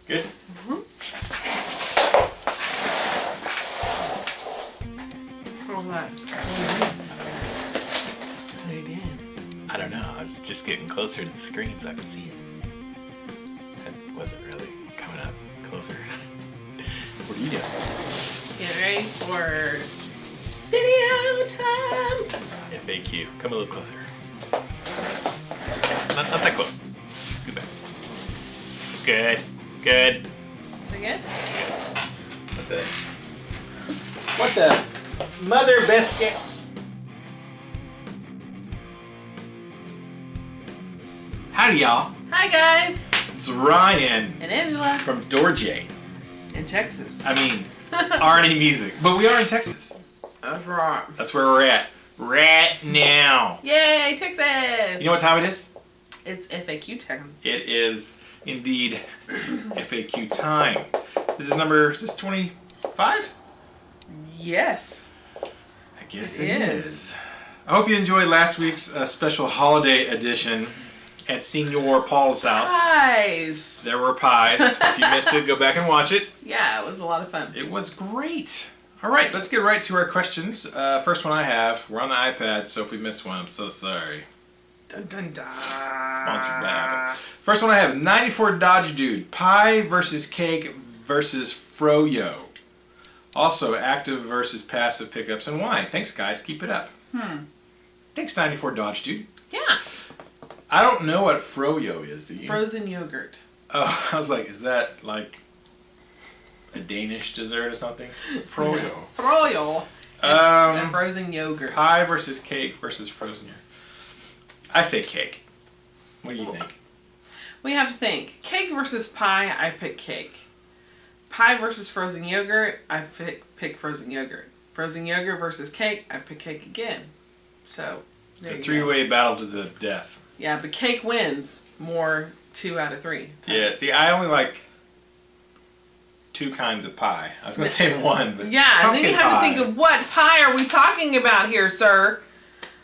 Good? Hold on. What are you doing? I don't know. I was just getting closer to the screen so I could see it. That wasn't really coming up closer. What are you doing? Get ready for video time. FAQ. Come a little closer. Not that close. Good back. Good. Good. We good? What the mother biscuits? Howdy, y'all. Hi guys. It's Ryan And Angela. from Dorje. In Texas. I mean, RNA music. But we are in Texas. That's right. That's where we're at right now. Yay, Texas! You know what time it is? It's FAQ time. It is indeed FAQ time. This is 25? Yes. I guess It it is. is. I hope you enjoyed last week's special holiday edition at Senor Paul's house. Pies. There were pies. If you missed it, go back and watch it. Yeah, it was a lot of fun. It was great. All right, let's get right to our questions. First one I have, we're on the iPad, so if we missed one, I'm so sorry. Dun dun dun. Sponsored by Apple. First one I have, 94 Dodge Dude, pie versus cake versus froyo. Also, active versus passive pickups and why. Thanks, guys. Keep it up. Thanks, 94 Dodge Dude. Yeah. I don't know what froyo is, do you? Frozen yogurt. Oh, I was like, is that like a Danish dessert or something? Froyo. Froyo. It's a frozen yogurt. Pie versus cake versus frozen yogurt. I say cake. What do you think? We have to think. Cake versus pie, I pick cake. Pie versus frozen yogurt, I pick frozen yogurt. Frozen yogurt versus cake, I pick cake again. So, It's there a you three-way battle to the death. go. Yeah, but cake wins more 2 out of 3. Yeah, see, I only like 2 kinds of pie. I was going to say one, but Yeah, and then you pumpkin have pie. to think of what pie are we talking about here, sir?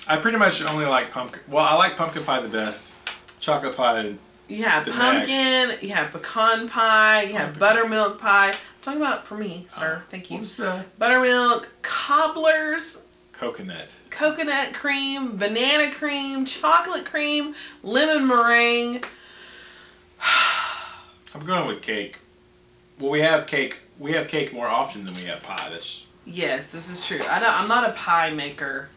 I pretty much only like pumpkin. Well, I like pumpkin pie the best. Chocolate pie. You have The pumpkin, you have pecan pie, you have buttermilk pie. I'm talking about for me, sir. Thank you. What's the Buttermilk, cobblers, coconut? coconut cream, banana cream, chocolate cream, lemon meringue. I'm going with cake. Well, we have cake. We have cake more often than we have pie. That's Yes, this is true. I'm not a pie maker.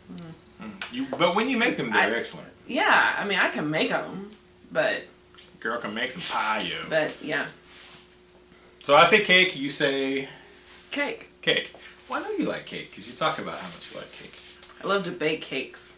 But when you make them, they're I- excellent. Yeah, I mean I can make them, but Girl can make some pie, yo. yeah, So I say cake. You say cake. cake. Well, I know you like cake because you talk about how much you like cake. I love to bake cakes.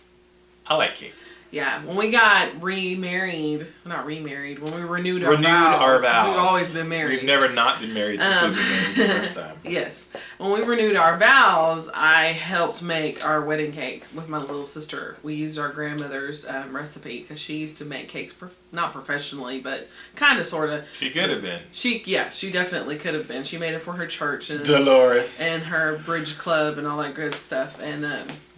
I like cake. Yeah, when we got remarried, not remarried, when we renewed our Renewed vows, our 'cause vows. we've always been married. We've never not been married since we've been married the first time. Yes. When we renewed our vows, I helped make our wedding cake with my little sister. We used our grandmother's recipe because she used to make cakes, not professionally, but kind of, sort of. She could have been. She definitely could have been. She made it for her church and Dolores. her bridge club and all that good stuff. And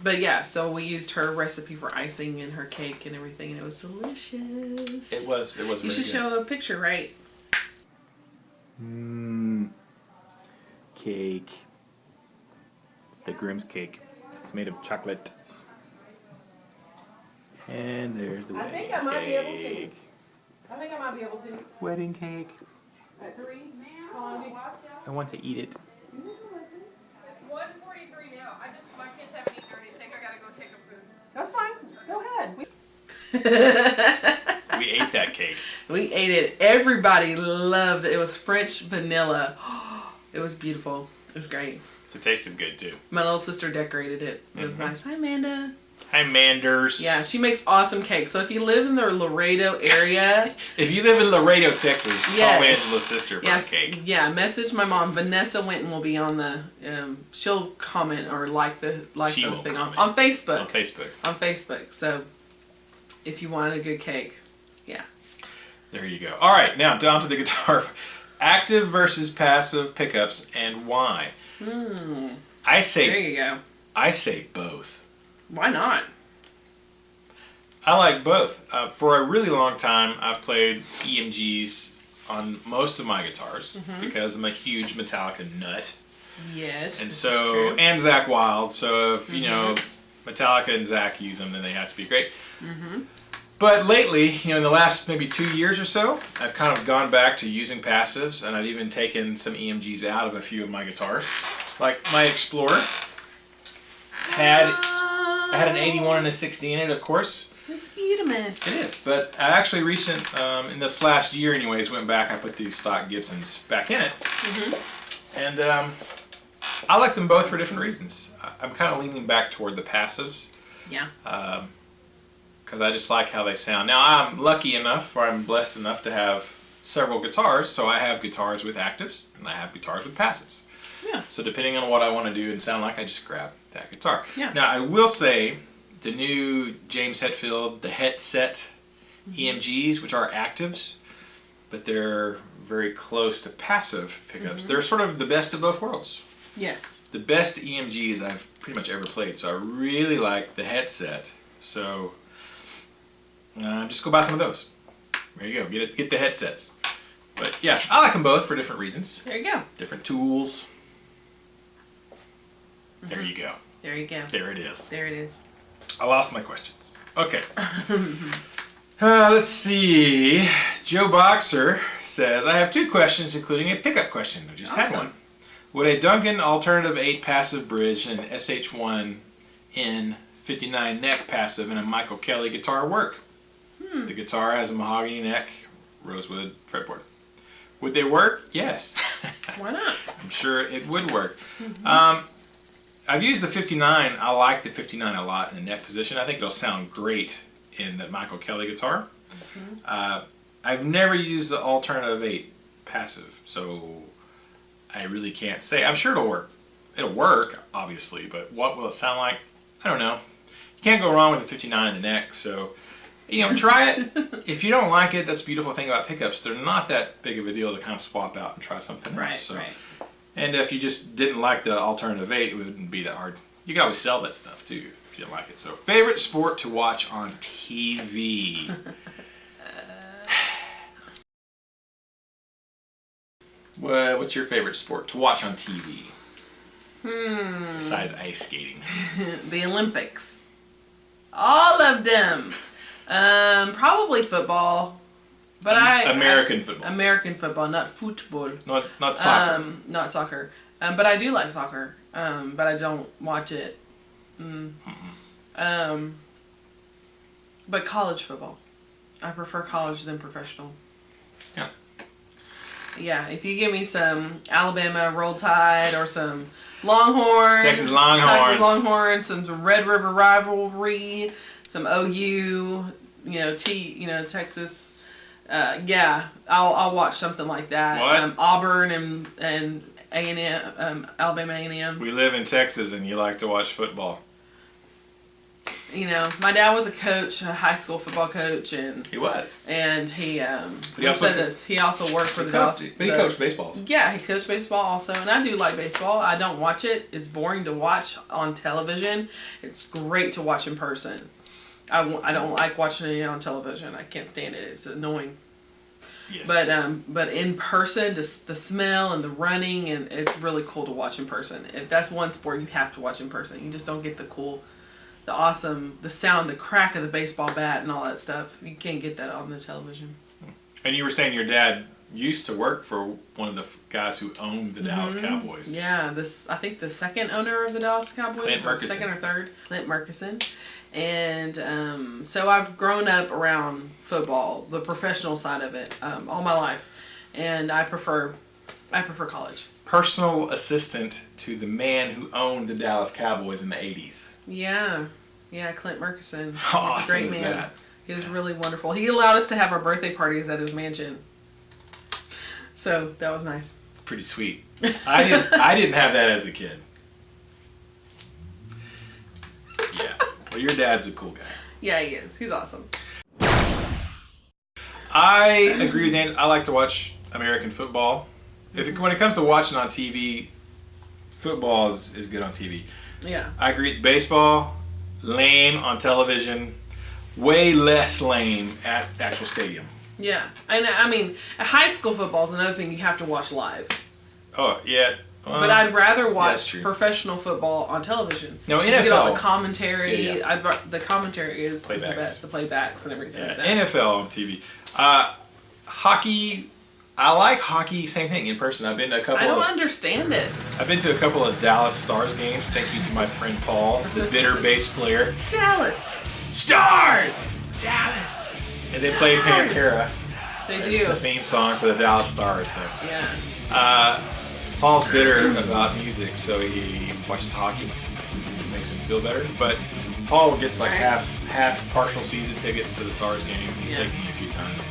but yeah, so we used her recipe for icing and her cake and everything, and it was delicious. It was. You very should good. show a picture, right? Cake. The groom's cake. It's made of chocolate. And there's the wedding cake. I think I might be able to. Wedding cake. At 3? I want to eat it. It's 1:43 now. My kids haven't eaten or anything. I gotta go take them food. That's fine. Go ahead. We ate that cake. We ate it. Everybody loved it. It was French vanilla. It was beautiful. It was great. It tasted good too. My little sister decorated it. It was nice. Hi, Amanda. Hi, Manders. Yeah, she makes awesome cakes. So if you live in the Laredo area, If you live in Laredo, Texas, Yes. call Angela's sister for a cake. yeah, message my mom. Vanessa Winton will be on the. She'll comment or like the She will thing comment. on Facebook. On Facebook. On Facebook. So if you want a good cake, yeah. There you go. All right, now down to the guitar. Active versus passive pickups and why? I There say you go. both. Why not? I like both. For a really long time, I've played EMGs on most of my guitars because I'm a huge Metallica nut. Yes. And this so, is true. and Zach Wild. So if, you know, Metallica and Zach use them, then they have to be great. But lately, you know, in the last maybe 2 years or so, I've kind of gone back to using passives, and I've even taken some EMGs out of a few of my guitars. Like my Explorer I had an 81 and a 60 in it, of course. It's Utamus. It is, but I actually in this last year anyways, went back, I put these stock Gibsons back in it. And I like them both for different reasons. I'm kind of leaning back toward the passives. Yeah. Because I just like how they sound. Now I'm lucky enough, or I'm blessed enough to have several guitars, so I have guitars with actives, and I have guitars with passives. Yeah. So depending on what I want to do and sound like, I just grab that guitar. Yeah. Now I will say, the new James Hetfield, the Headset EMGs, which are actives, but they're very close to passive pickups. They're sort of the best of both worlds. Yes. The best EMGs I've pretty much ever played, so I really like the Headset. So just go buy some of those. There you go. Get the headsets. But yeah, I like them both for different reasons. There you go. Different tools. There you go. There you go. There it is. There it is. I lost my questions. Okay. Let's see. Joe Boxer says, I have 2 questions, including a pickup question. I just had Awesome. one. Would a Duncan Alternative 8 passive bridge and an SH1 in 59 neck passive and a Michael Kelly guitar work? The guitar has a mahogany neck, rosewood fretboard. Would they work? Yes. Why not? I'm sure it would work. I've used the 59. I like the 59 a lot in the neck position. I think it'll sound great in the Michael Kelly guitar. I've never used the Alternative 8 passive, so I really can't say. I'm sure it'll work. It'll work, obviously, but what will it sound like? I don't know. You can't go wrong with the 59 in the neck, so you know, try it. If you don't like it, that's the beautiful thing about pickups. They're not that big of a deal to kind of swap out and try something else. Right, So. right. And if you just didn't like the Alternative 8, it wouldn't be that hard. You can always sell that stuff too if you didn't like it. So, favorite sport to watch on TV? What's your favorite sport to watch on TV? Besides ice skating. The Olympics. All of them. Probably football. But American football. American football, not football. Not soccer. Not soccer. But I do like soccer. But I don't watch it. But college football. I prefer college than professional. Yeah. Yeah, if you give me some Alabama Roll Tide or some Longhorns, Texas Longhorns, some Red River Rivalry, some OU, Texas. Yeah, I'll watch something like that. What? Auburn and A&M, Alabama A&M. We live in Texas, and you like to watch football. My dad was a coach, a high school football coach, and He was. he also said this. He also worked for the Dallas. But he coached baseball. Yeah, he coached baseball also, and I do like baseball. I don't watch it. It's boring to watch on television. It's great to watch in person. I don't like watching it on television. I can't stand it. It's annoying. Yes. But in person, just the smell and the running, and it's really cool to watch in person. If that's one sport you have to watch in person, you just don't get the awesome, the sound, the crack of the baseball bat and all that stuff. You can't get that on the television. And you were saying your dad used to work for one of the guys who owned the Dallas Cowboys. Yeah, I think the second owner of the Dallas Cowboys, Clint or Murkison. second or third, Clint Murkison. And so I've grown up around football, the professional side of it, all my life, and I prefer college. Personal assistant to the man who owned the Dallas Cowboys in the 80s. Yeah, Clint Murkison. How He's a great awesome is man. that? He was really wonderful. He allowed us to have our birthday parties at his mansion. So that was nice. Pretty sweet. I didn't have that as a kid. Yeah. Well, your dad's a cool guy. Yeah, he is. He's awesome. I agree with Dan. I like to watch American football. When it comes to watching on TV, football is good on TV. Yeah. I agree. Baseball, lame on television. Way less lame at the actual stadium. Yeah, I mean, high school football is another thing you have to watch live. Oh yeah. But I'd rather that's watch true. professional football on television. No, You get all NFL. the commentary. Yeah. The commentary is the Playbacks. best. The playbacks and everything Yeah, like that. NFL on TV. Hockey. I like hockey. Same thing in person. I've been to a couple. I don't understand it. I've been to a couple of Dallas Stars games. Thank you to my friend Paul, the bitter bass player. Dallas. Stars. Dallas. And they play Stars. Pantera. They It's do. the theme song for the Dallas Stars. So. Yeah. Paul's bitter about music, so he watches hockey. It makes him feel better. But Paul gets like Right. half partial season tickets to the Stars game. He's Yeah. taken me a few times.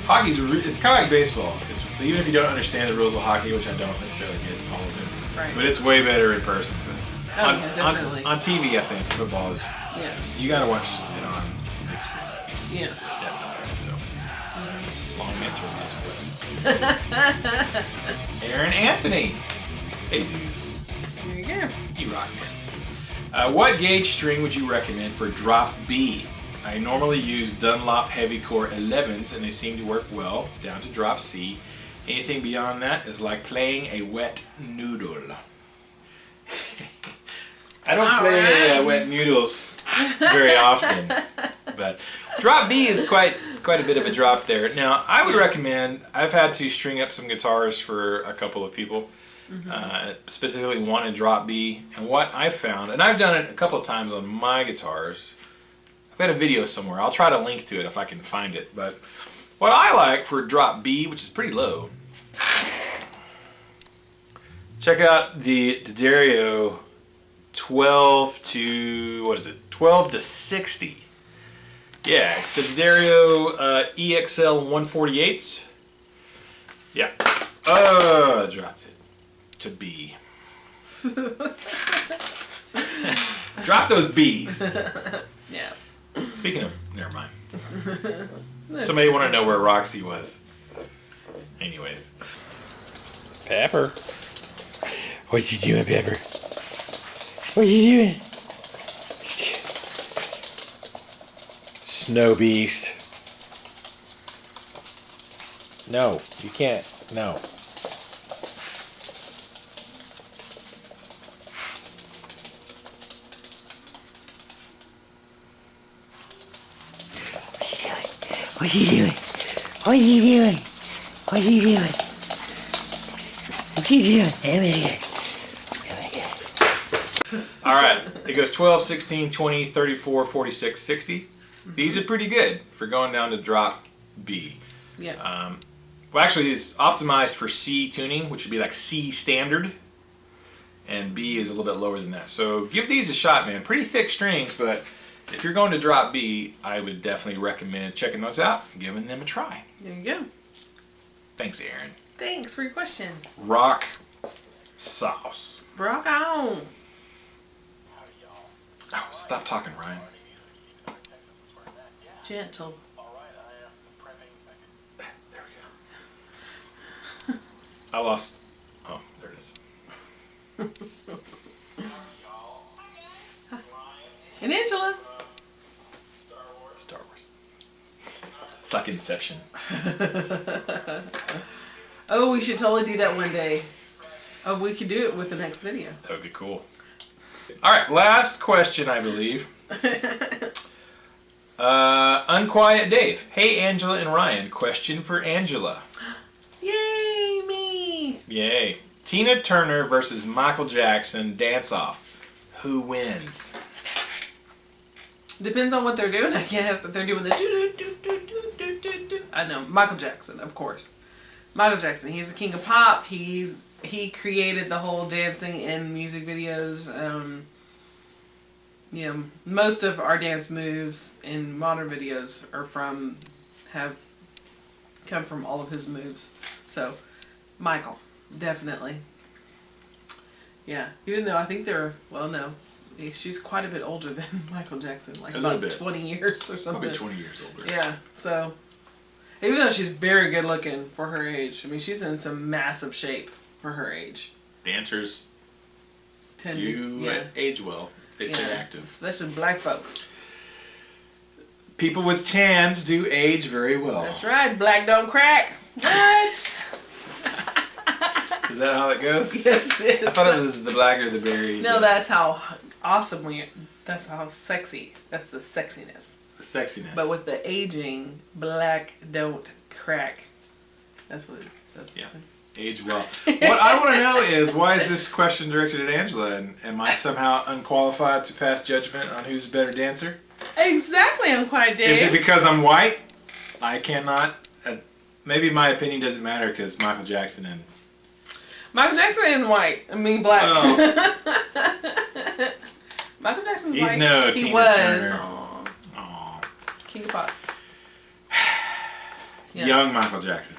Hockey's it's kind of like baseball. Even if you don't understand the rules of hockey, which I don't necessarily get all of it, Right. but it's way better in person. But Oh, yeah, definitely. on TV, I think football is. Yeah. You gotta watch it on big screen. Yeah. Definitely. So long answer on this question. Aaron Anthony. Hey dude. There you go. You rock, man. What gauge string would you recommend for drop B? I normally use Dunlop Heavy Core 11s and they seem to work well down to drop C. Anything beyond that is like playing a wet noodle. I don't play wet noodles very often, but drop B is quite a bit of a drop there. Now, I would recommend, I've had to string up some guitars for a couple of people, specifically one in drop B, and what I've found, and I've done it a couple of times on my guitars. I've got a video somewhere. I'll try to link to it if I can find it, but what I like for drop B, which is pretty low, check out the D'Addario 12 to 60. Yeah, it's the D'Addario EXL 148s. Yeah. Dropped it to B. Drop those B's. Yeah. Speaking of, never mind. Somebody want to know where Roxy was. Anyways. Pepper. What you doing, Pepper? What you doing? Snow Beast. No, you can't. No. What you doing? What you doing? What you doing? What you doing? Oh my God. Oh my God. All right. It goes 12, 16, 20, 34, 46, 60. These are pretty good for going down to drop B. Yeah. Well, actually, it's optimized for C tuning, which would be like C standard. And B is a little bit lower than that. So give these a shot, man. Pretty thick strings, but if you're going to drop B, I would definitely recommend checking those out and giving them a try. There you go. Thanks, Aaron. Thanks for your question. Rock sauce. Rock on. Oh, stop talking, Ryan. Gentle. There we go. I lost. Oh, there it is. And Angela. Star Wars. It's like Inception. Oh, we should totally do that one day. Oh, we could do it with the next video. That would be cool. All right, last question, I believe. Unquiet Dave. Hey, Angela and Ryan. Question for Angela. Yay, me. Yay. Tina Turner versus Michael Jackson dance off. Who wins? Depends on what they're doing, I guess. If they're doing the do. I know. Michael Jackson, of course. Michael Jackson. He's the king of pop. He created the whole dancing in music videos. Most of our dance moves in modern videos have come from all of his moves. So, Michael, definitely. Yeah, even though I think she's quite a bit older than Michael Jackson, like A little about bit. 20 years or something. Probably 20 years older. Yeah, so even though she's very good looking for her age, I mean, she's in some massive shape for her age. Dancers Tend do to, age well if they stay yeah, active. especially black folks. people with tans do age very well. That's right. Black don't crack. What? Is that how it goes? Yes, it is. I thought it was the black or the berry. No, that's how awesome that's how sexy. That's the sexiness. The sexiness. But with the aging, black don't crack. That's what. Yeah. Age well. What I want to know is, why is this question directed at Angela? And am I somehow unqualified to pass judgment on who's a better dancer? Exactly, I'm quite Dave. Is it because I'm white? I cannot. Maybe my opinion doesn't matter because Michael Jackson and. Michael Jackson ain't white. I mean black. Oh. Michael Jackson's He's white. no He Tina was. Turner. Aw. Aw. King of pop. Yeah. Young Michael Jackson.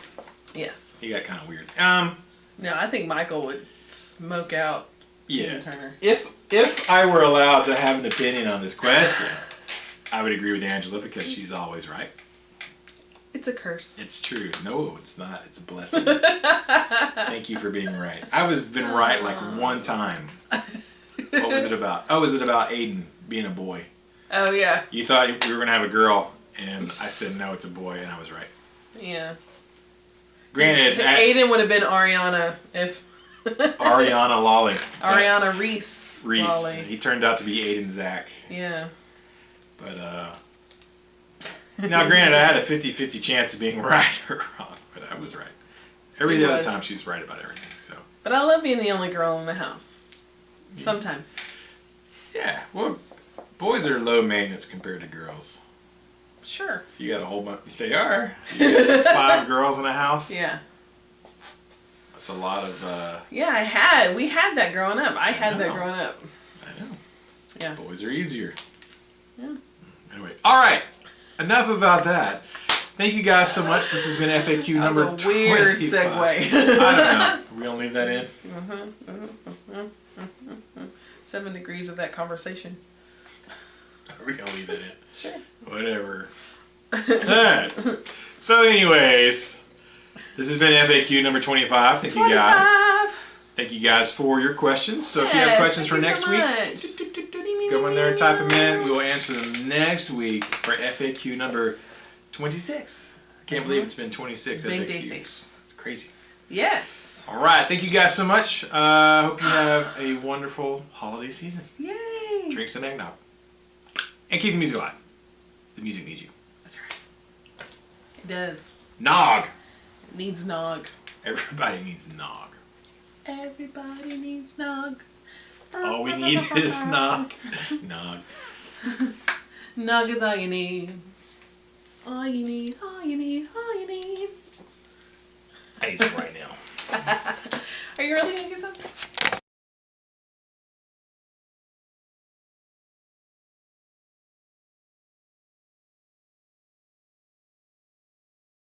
Yes. He got kind of weird. No, I think Michael would smoke out Yeah. Tina Turner. If I were allowed to have an opinion on this question, I would agree with Angela because she's always right. It's a curse. It's true. No, it's not. It's a blessing. Thank you for being right. I was been right like one time. What was it about? Oh, was it about Aiden being a boy? Oh yeah. You thought we were gonna have a girl, and I said no, it's a boy, and I was right. Yeah. Granted, Aiden would have been Ariana if Ariana Lawley. Ariana Reese. Reese. Lawley. He turned out to be Aiden Zach. Yeah. But now granted, I had a 50-50 chance of being right or wrong, but I was right. Every other time she's right about everything. So. But I love being the only girl in the house. Sometimes. Yeah. Well, boys are low maintenance compared to girls. Sure. If you got a whole bunch, if they are, you got 5 girls in a house. Yeah. That's a lot of. Yeah, we had that growing up. I had that growing up. I know. Yeah. Boys are easier. Yeah. Anyway, all right. Enough about that. Thank you guys so much. This has been FAQ number 25. That was a weird segue. I don't know. Are we gonna leave that in? 7 degrees of that conversation. Are we gonna leave that in? Sure. Whatever. Alright. So anyways, this has been FAQ number 25. Thank you guys. Thank you guys for your questions. So if you have questions for next week, go in there and type them in. We will answer them next week for FAQ number 26. I can't believe it's been 26 Big FAQs. day 6. It's crazy. Yes. All right. Thank you guys so much. Hope you have a wonderful holiday season. Yay. Drink some eggnog. And keep the music alive. The music needs you. That's right. It does. Nog. It needs nog. Everybody needs nog. Everybody needs nog. All we need is nog. Nog. Nog is all you need. All you need, all you need, all you need. I need some right now. Are you really gonna get some?